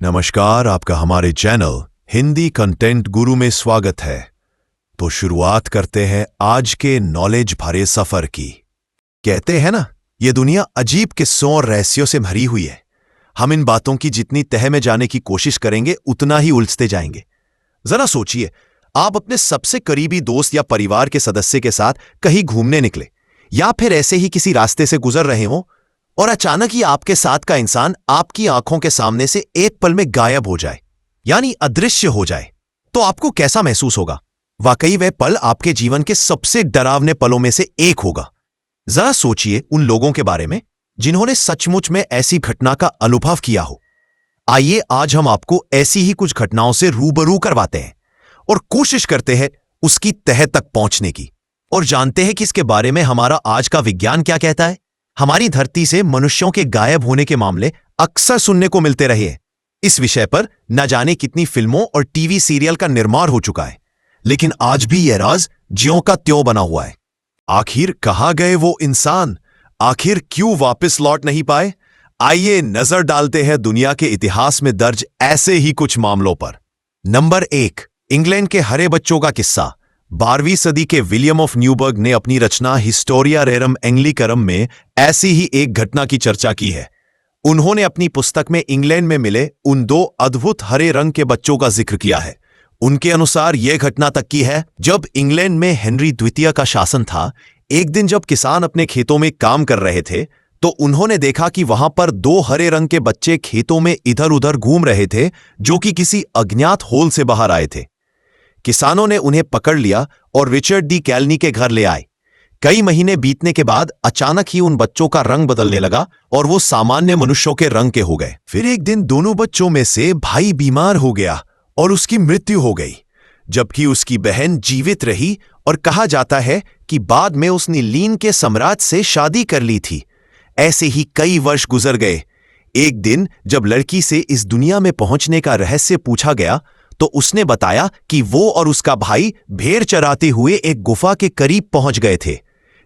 नमस्कार, आपका हमारे चैनल हिंदी कंटेंट गुरु में स्वागत है। तो शुरुआत करते हैं आज के नॉलेज भरे सफर की। कहते हैं ना, ये दुनिया अजीब किस्सों और रहस्यों से भरी हुई है। हम इन बातों की जितनी तह में जाने की कोशिश करेंगे उतना ही उलझते जाएंगे। जरा सोचिए, आप अपने सबसे करीबी दोस्त या परिवार के सदस्य के साथ कहीं घूमने निकले या फिर ऐसे ही किसी रास्ते से गुजर रहे हो और अचानक ही आपके साथ का इंसान आपकी आंखों के सामने से एक पल में गायब हो जाए, यानी अदृश्य हो जाए, तो आपको कैसा महसूस होगा? वाकई वह पल आपके जीवन के सबसे डरावने पलों में से एक होगा। जरा सोचिए उन लोगों के बारे में जिन्होंने सचमुच में ऐसी घटना का अनुभव किया हो। आइए आज हम आपको ऐसी ही कुछ घटनाओं से रूबरू करवाते हैं और कोशिश करते हैं उसकी तह तक पहुंचने की, और जानते हैं कि इसके बारे में हमारा आज का विज्ञान क्या कहता है। हमारी धरती से मनुष्यों के गायब होने के मामले अक्सर सुनने को मिलते रहे हैं। इस विषय पर न जाने कितनी फिल्मों और टीवी सीरियल का निर्माण हो चुका है, लेकिन आज भी यह राज ज्यों का त्यों बना हुआ है। आखिर कहां गए वो इंसान? आखिर क्यों वापस लौट नहीं पाए? आइए नजर डालते हैं दुनिया के इतिहास में दर्ज ऐसे ही कुछ मामलों पर। नंबर 1, इंग्लैंड के हरे बच्चों का किस्सा। 12वीं सदी के विलियम ऑफ न्यूबर्ग ने अपनी रचना हिस्टोरिया रेरम एंग्लिकरम में ऐसी ही एक घटना की चर्चा की है। उन्होंने अपनी पुस्तक में इंग्लैंड में मिले उन 2 अद्भुत हरे रंग के बच्चों का जिक्र किया है। उनके अनुसार यह घटना तक की है जब इंग्लैंड में हेनरी द्वितीय का शासन था। एक दिन जब किसान अपने खेतों में काम कर रहे थे तो उन्होंने देखा कि वहां पर 2 हरे रंग के बच्चे खेतों में इधर उधर घूम रहे थे, जो कि किसी अज्ञात होल से बाहर आए थे। किसानों ने उन्हें पकड़ लिया और रिचर्ड डी कैलनी के घर ले आए। कई महीने बीतने के बाद अचानक ही उन बच्चों का रंग बदलने लगा और वो सामान्य मनुष्यों के रंग के हो गए। फिर एक दिन दोनों बच्चों में से भाई बीमार हो गया और उसकी मृत्यु हो गई, जबकि उसकी बहन जीवित रही, और कहा जाता है कि बाद में उसने लीन के सम्राट से शादी कर ली थी। ऐसे ही कई वर्ष गुजर गए। एक दिन जब लड़की से इस दुनिया में पहुंचने का रहस्य पूछा गया तो उसने बताया कि वो और उसका भाई भेड़ चराते हुए एक गुफा के करीब पहुंच गए थे,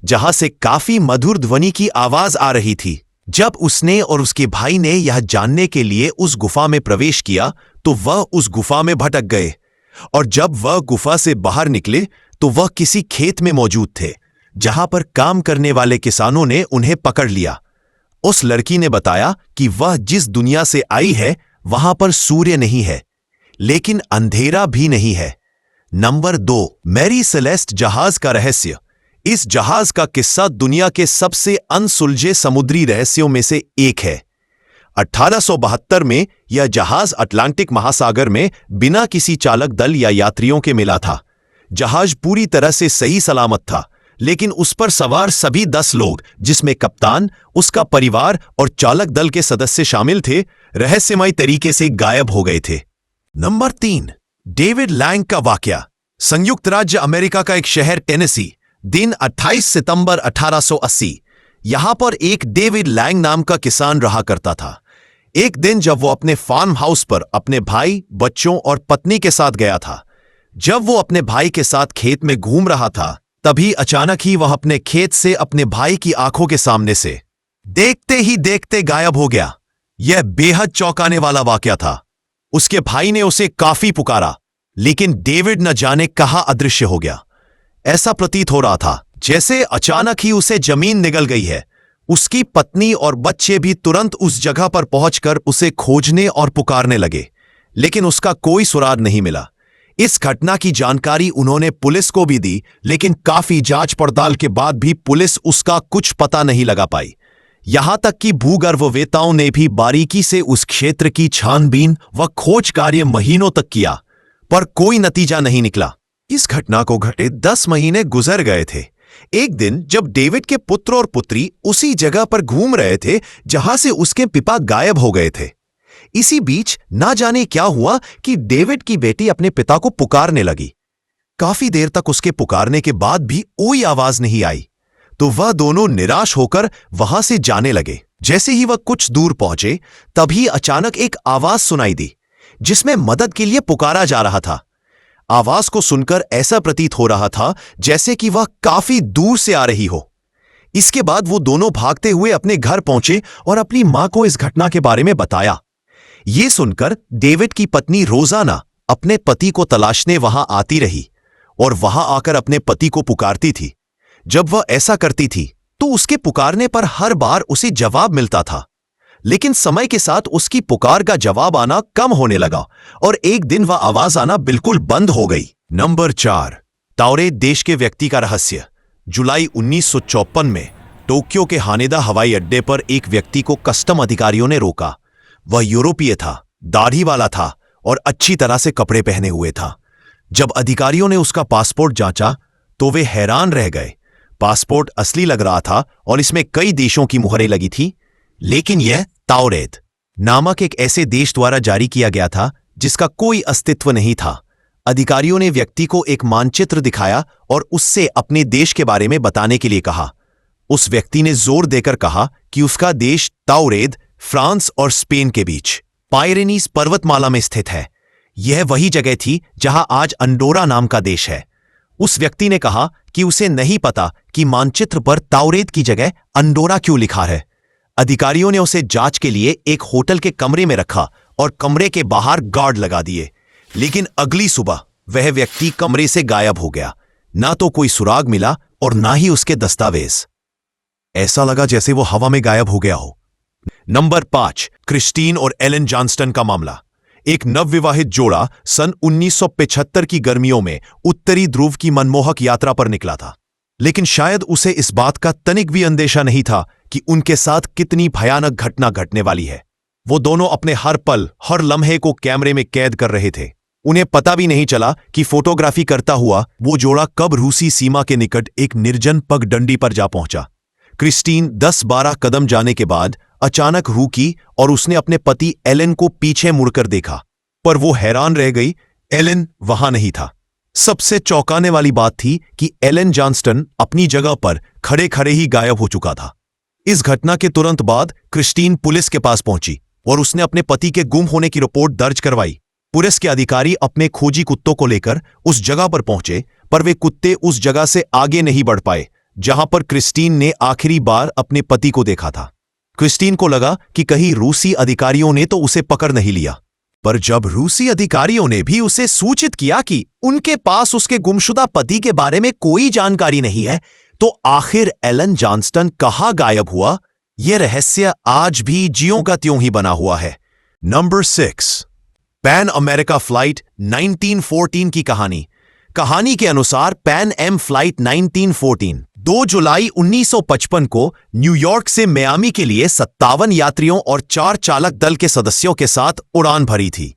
जहां से काफी मधुर ध्वनि की आवाज आ रही थी। जब उसने और उसके भाई ने यह जानने के लिए उस गुफा में प्रवेश किया तो वह उस गुफा में भटक गए, और जब वह गुफा से बाहर निकले तो वह किसी खेत में मौजूद थे, जहां पर काम करने वाले किसानों ने उन्हें पकड़ लिया। उस लड़की ने बताया कि वह जिस दुनिया से आई है वहां पर सूर्य नहीं है, लेकिन अंधेरा भी नहीं है। नंबर 2, मैरी सेलेस्ट जहाज का रहस्य। इस जहाज का किस्सा दुनिया के सबसे अनसुलझे समुद्री रहस्यों में से एक है। 1872 में यह जहाज अटलांटिक महासागर में बिना किसी चालक दल या यात्रियों के मिला था। जहाज पूरी तरह से सही सलामत था, लेकिन उस पर सवार सभी 10 लोग, जिसमें कप्तान, उसका परिवार और चालक दल के सदस्य शामिल थे, रहस्यमय तरीके से गायब हो गए थे। नंबर 3, डेविड लैंग का वाकया। संयुक्त राज्य अमेरिका का एक शहर टेनेसी, दिन 28 सितंबर 1880। यहां पर एक डेविड लैंग नाम का किसान रहा करता था। एक दिन जब वो अपने फार्म हाउस पर अपने भाई, बच्चों और पत्नी के साथ गया था, जब वो अपने भाई के साथ खेत में घूम रहा था, तभी अचानक ही वह अपने खेत से अपने भाई की आंखों के सामने से देखते ही देखते गायब हो गया। यह बेहद चौंकाने वाला वाकया था। उसके भाई ने उसे काफी पुकारा, लेकिन डेविड न जाने कहां अदृश्य हो गया। ऐसा प्रतीत हो रहा था जैसे अचानक ही उसे जमीन निगल गई है। उसकी पत्नी और बच्चे भी तुरंत उस जगह पर पहुंचकर उसे खोजने और पुकारने लगे, लेकिन उसका कोई सुराग नहीं मिला। इस घटना की जानकारी उन्होंने पुलिस को भी दी, लेकिन काफी जांच पड़ताल के बाद भी पुलिस उसका कुछ पता नहीं लगा पाई। यहां तक कि भूगर्भवेत्ताओं ने भी बारीकी से उस क्षेत्र की छानबीन व खोज कार्य महीनों तक किया, पर कोई नतीजा नहीं निकला। इस घटना को घटे 10 महीने गुजर गए थे। एक दिन जब डेविड के पुत्र और पुत्री उसी जगह पर घूम रहे थे जहां से उसके पिता गायब हो गए थे, इसी बीच ना जाने क्या हुआ कि डेविड की बेटी अपने पिता को पुकारने लगी। काफी देर तक उसके पुकारने के बाद भी कोई आवाज नहीं आई, तो वह दोनों निराश होकर वहां से जाने लगे। जैसे ही वह कुछ दूर पहुंचे, तभी अचानक एक आवाज सुनाई दी, जिसमें मदद के लिए पुकारा जा रहा था। आवाज को सुनकर ऐसा प्रतीत हो रहा था जैसे कि वह काफी दूर से आ रही हो। इसके बाद वो दोनों भागते हुए अपने घर पहुंचे और अपनी मां को इस घटना के बारे में बताया। ये सुनकर डेविड की पत्नी रोजाना अपने पति को तलाशने वहां आती रही और वहां आकर अपने पति को पुकारती थी। जब वह ऐसा करती थी तो उसके पुकारने पर हर बार उसे जवाब मिलता था, लेकिन समय के साथ उसकी पुकार का जवाब आना कम होने लगा और एक दिन वह आवाज आना बिल्कुल बंद हो गई। नंबर 4, ताओरेद देश के व्यक्ति का रहस्य। जुलाई 1954 में टोक्यो के हानेदा हवाई अड्डे पर एक व्यक्ति को कस्टम अधिकारियों ने रोका। वह यूरोपीय था, दाढ़ी वाला था और अच्छी तरह से कपड़े पहने हुए था। जब अधिकारियों ने उसका पासपोर्ट जांचा तो वे हैरान रह गए। पासपोर्ट असली लग रहा था और इसमें कई देशों की मुहरें लगी थी, लेकिन यह ताओरेद नामक एक ऐसे देश द्वारा जारी किया गया था जिसका कोई अस्तित्व नहीं था। अधिकारियों ने व्यक्ति को एक मानचित्र दिखाया और उससे अपने देश के बारे में बताने के लिए कहा। उस व्यक्ति ने जोर देकर कहा कि उसका देश ताओरेद फ्रांस और स्पेन के बीच पायरेनीज पर्वतमाला में स्थित है। यह वही जगह थी जहां आज अंडोरा नाम का देश है। उस व्यक्ति ने कहा कि उसे नहीं पता कि मानचित्र पर ताओरेद की जगह अंडोरा क्यों लिखा है। अधिकारियों ने उसे जांच के लिए एक होटल के कमरे में रखा और कमरे के बाहर गार्ड लगा दिए, लेकिन अगली सुबह वह व्यक्ति कमरे से गायब हो गया। ना तो कोई सुराग मिला और ना ही उसके दस्तावेज। ऐसा लगा जैसे वो हवा में गायब हो गया हो। नंबर 5, क्रिस्टीन और एलन जॉनस्टन का मामला। एक नवविवाहित जोड़ा सन 1975 की गर्मियों में उत्तरी ध्रुव की मनमोहक यात्रा पर निकला था, लेकिन शायद उसे इस बात का तनिक भी अंदेशा नहीं था कि उनके साथ कितनी भयानक घटना घटने वाली है। वो दोनों अपने हर पल, हर लम्हे को कैमरे में कैद कर रहे थे। उन्हें पता भी नहीं चला कि फोटोग्राफी करता हुआ वो जोड़ा कब रूसी सीमा के निकट एक निर्जन पगडंडी पर जा पहुंचा। क्रिस्टीन 10-12 कदम जाने के बाद अचानक रुकी और उसने अपने पति एलन को पीछे मुड़कर देखा, पर वो हैरान रह गई। एलन वहां नहीं था। सबसे चौंकाने वाली बात थी कि एलन जॉनस्टन अपनी जगह पर खड़े खड़े ही गायब हो चुका था। इस घटना के तुरंत बाद क्रिस्टीन पुलिस के पास पहुंची और उसने अपने पति के गुम होने की रिपोर्ट दर्ज करवाई। पुलिस के अधिकारी अपने खोजी कुत्तों को लेकर उस जगह पर पहुंचे, पर वे कुत्ते उस जगह से आगे नहीं बढ़ पाए जहां पर क्रिस्टीन ने आखिरी बार अपने पति को देखा था। क्रिस्टीन को लगा कि कहीं रूसी अधिकारियों ने तो उसे पकड़ नहीं लिया, पर जब रूसी अधिकारियों ने भी उसे सूचित किया कि उनके पास उसके गुमशुदा पति के बारे में कोई जानकारी नहीं है, तो आखिर एलन जॉनस्टन कहां गायब हुआ, यह रहस्य आज भी ज्यों का त्यों ही बना हुआ है। नंबर 6, पैन अमेरिका फ्लाइट 1914 की कहानी। कहानी के अनुसार पैन एम फ्लाइट 1914 2 जुलाई 1955 को न्यूयॉर्क से मियामी के लिए 57 यात्रियों और 4 चालक दल के सदस्यों के साथ उड़ान भरी थी।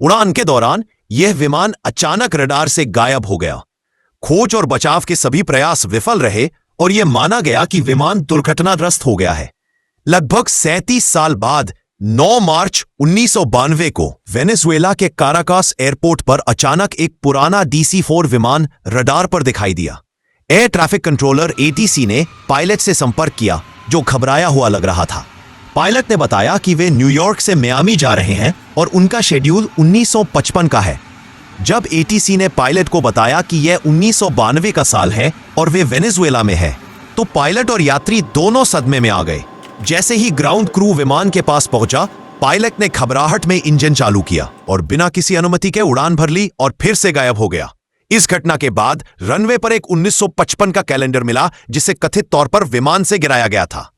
उड़ान के दौरान यह विमान अचानक रडार से गायब हो गया। खोज और बचाव के सभी प्रयास विफल रहे और यह माना गया कि विमान दुर्घटनाग्रस्त हो गया है। लगभग 37 साल बाद 9 मार्च 1992 को वेनेजुएला के काराकास एयरपोर्ट पर अचानक एक पुराना DC-4 विमान रडार पर दिखाई दिया। एयर ट्रैफिक कंट्रोलर ATC ने पायलट से संपर्क किया, जो घबराया हुआ लग रहा था। पायलट ने बताया कि वे न्यूयॉर्क से मियामी जा रहे हैं और उनका शेड्यूल 1955 का है। जब ATC ने पायलट को बताया कि यह 1992 का साल है और वे वेनेजुएला में है, तो पायलट और यात्री दोनों सदमे में आ गए। जैसे ही ग्राउंड क्रू विमान के पास पहुंचा, पायलट ने घबराहट में इंजन चालू किया और बिना किसी अनुमति के उड़ान भर ली और फिर से गायब हो गया। इस घटना के बाद रनवे पर एक 1955 का कैलेंडर मिला, जिसे कथित तौर पर विमान से गिराया गया था।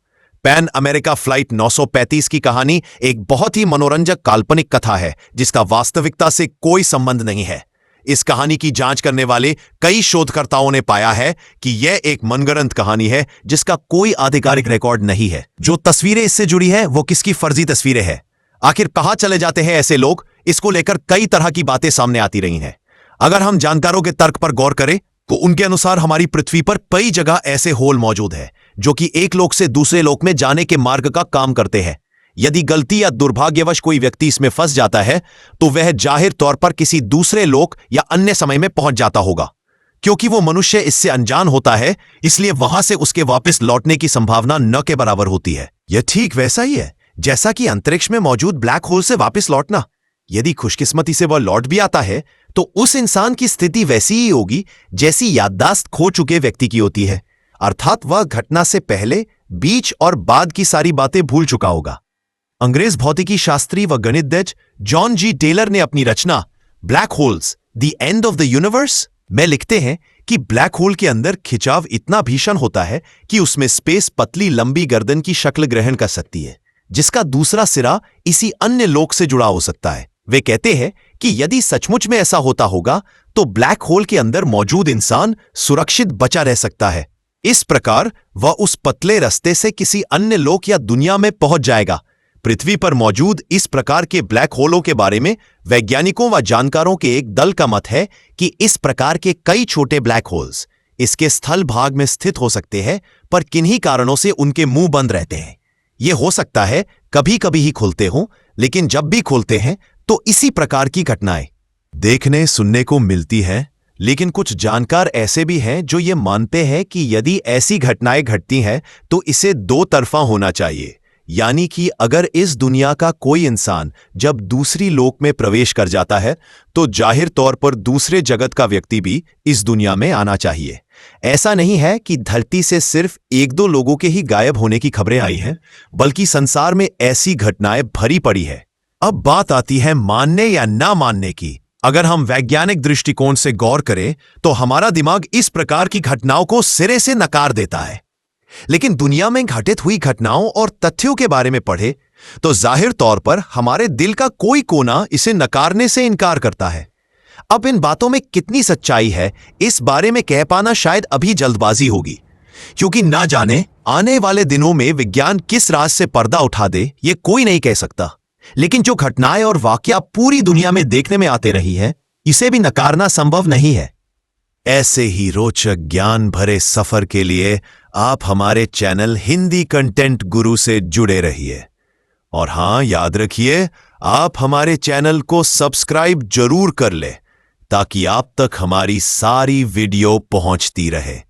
पैन अमेरिका फ्लाइट 935 की कहानी एक बहुत ही मनोरंजक काल्पनिक कथा है, जिसका वास्तविकता से कोई संबंध नहीं है। इस कहानी की जांच करने वाले कई शोधकर्ताओं ने पाया है कि यह एक मनगढ़ंत कहानी है जिसका कोई आधिकारिक रिकॉर्ड नहीं है। जो तस्वीरें इससे जुड़ी है वो किसकी फर्जी तस्वीरें हैं। आखिर कहां चले जाते हैं ऐसे लोग, इसको लेकर कई तरह की बातें सामने आती रही हैं। अगर हम जानकारों के तर्क पर गौर करें तो उनके अनुसार हमारी पृथ्वी पर कई जगह ऐसे होल मौजूद है जो कि एक लोक से दूसरे लोक में जाने के मार्ग का काम करते हैं। यदि गलती या दुर्भाग्यवश कोई व्यक्ति इसमें फंस जाता है तो वह जाहिर तौर पर किसी दूसरे लोक या अन्य समय में पहुंच जाता होगा। क्योंकि वो मनुष्य इससे अनजान होता है, इसलिए वहां से उसके वापस लौटने की संभावना न के बराबर होती है। यह ठीक वैसा ही है जैसा कि अंतरिक्ष में मौजूद ब्लैक होल से वापस लौटना। यदि खुशकिस्मती से वह लौट भी आता है तो उस इंसान की स्थिति वैसी ही होगी जैसी याददाश्त खो चुके व्यक्ति की होती है, अर्थात वह घटना से पहले, बीच और बाद की सारी बातें भूल चुका होगा। अंग्रेज भौतिकी शास्त्री व गणितज्ञ जॉन जी टेलर ने अपनी रचना Black Holes the End of the Universe में लिखते हैं कि ब्लैक होल के अंदर खिंचाव इतना भीषण होता है कि उसमें स्पेस पतली लंबी गर्दन की शक्ल ग्रहण कर सकती है, जिसका दूसरा सिरा इसी अन्य लोक से जुड़ा हो सकता है। वे कहते हैं कि यदि सचमुच में ऐसा होता होगा तो ब्लैक होल के अंदर मौजूद इंसान सुरक्षित बचा रह सकता है। इस प्रकार वह उस पतले रास्ते से किसी अन्य लोक या दुनिया में पहुंच जाएगा। पृथ्वी पर मौजूद इस प्रकार के ब्लैक होलों के बारे में वैज्ञानिकों व जानकारों के एक दल का मत है कि इस प्रकार के कई छोटे ब्लैक होल्स इसके स्थल भाग में स्थित हो सकते हैं, पर किन्हीं कारणों से उनके मुंह बंद रहते हैं। यह हो सकता है कभी कभी ही खुलते हों, लेकिन जब भी खुलते हैं तो इसी प्रकार की घटनाएं देखने सुनने को मिलती हैं। लेकिन कुछ जानकार ऐसे भी हैं जो ये मानते हैं कि यदि ऐसी घटनाएं घटती हैं तो इसे दो तरफा होना चाहिए, यानी कि अगर इस दुनिया का कोई इंसान जब दूसरी लोक में प्रवेश कर जाता है तो जाहिर तौर पर दूसरे जगत का व्यक्ति भी इस दुनिया में आना चाहिए। ऐसा नहीं है कि धरती से सिर्फ एक दो लोगों के ही गायब होने की खबरें आई हैं, बल्कि संसार में ऐसी घटनाएं भरी पड़ी है। अब बात आती है मानने या ना मानने की। अगर हम वैज्ञानिक दृष्टिकोण से गौर करें तो हमारा दिमाग इस प्रकार की घटनाओं को सिरे से नकार देता है, लेकिन दुनिया में घटित हुई घटनाओं और तथ्यों के बारे में पढ़े तो जाहिर तौर पर हमारे दिल का कोई कोना इसे नकारने से इनकार करता है। अब इन बातों में कितनी सच्चाई है इस बारे में कह पाना शायद अभी जल्दबाजी होगी, क्योंकि ना जाने आने वाले दिनों में विज्ञान किस राज से पर्दा उठा दे ये कोई नहीं कह सकता। लेकिन जो घटनाएं और वाकया पूरी दुनिया में देखने में आते रही है, इसे भी नकारना संभव नहीं है। ऐसे ही रोचक ज्ञान भरे सफर के लिए आप हमारे चैनल हिंदी कंटेंट गुरु से जुड़े रहिए। और हां, याद रखिए आप हमारे चैनल को सब्सक्राइब जरूर कर ले ताकि आप तक हमारी सारी वीडियो पहुंचती रहे।